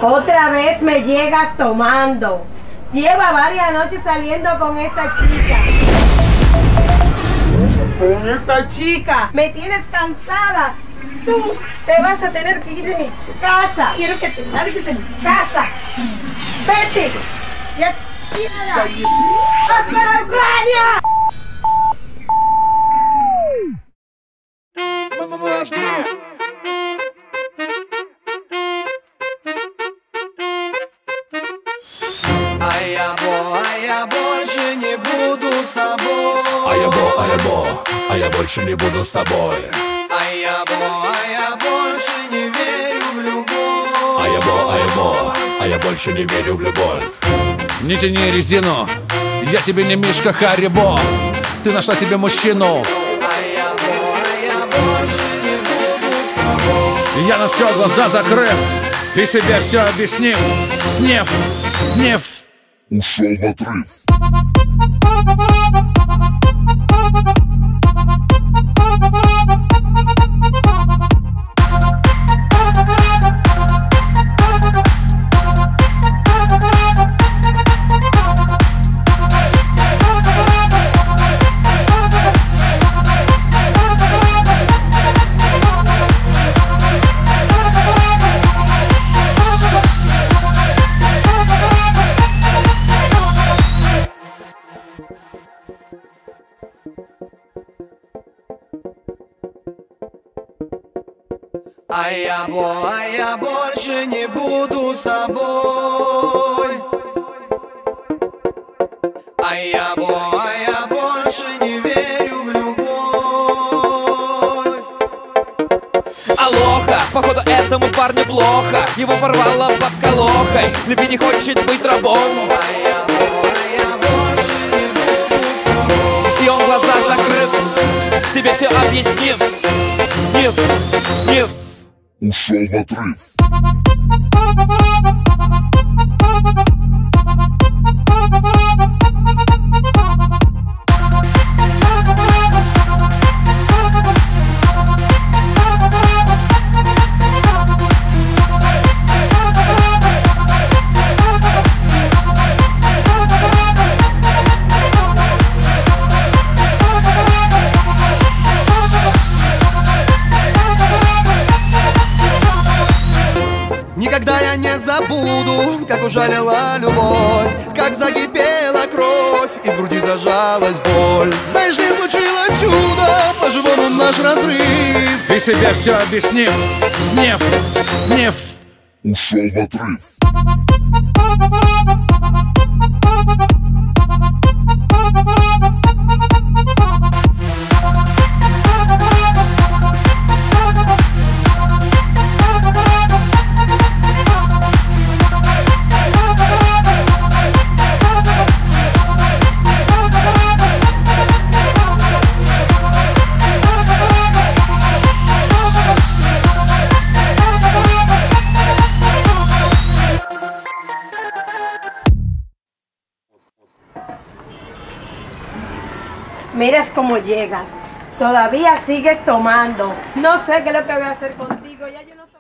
Otra vez me llegas tomando. Lleva varias noches saliendo con esa chica. Con esta chica. Me tienes cansada. Tú te vas a tener que ir de mi casa. Quiero que te largues de mi casa. Vete. Ya tira. ¡Vas para Ucrania! Я больше не буду с тобой. А я больше не буду с тобой. Я больше не верю в любовь. А я больше не верю в любовь. Не тяни резину, я тебе не Мишка Харибо. Ты нашла себе мужчину. Я больше не буду с тобой. Я на все глаза закрыв и себе все объяснив. Снев ушел в отрыв. Я больше не буду с тобой. Я больше не верю в любовь. Алоха, походу этому парню плохо. Его порвало под колохой. Любви не хочет быть рабом. Я больше не буду с тобой. И он глаза закрыв, себе все объяснив. Снив Ушел в отрыв. Никогда я не забуду, как ужалила любовь, как закипела кровь и в груди зажалась боль. Знаешь, не случилось чудо, по-живому наш разрыв. и себе все объяснив. Снев Ушел в отрыв. Miras cómo llegas. Todavía sigues tomando. No sé qué es lo que voy a hacer contigo. Ya yo no sé.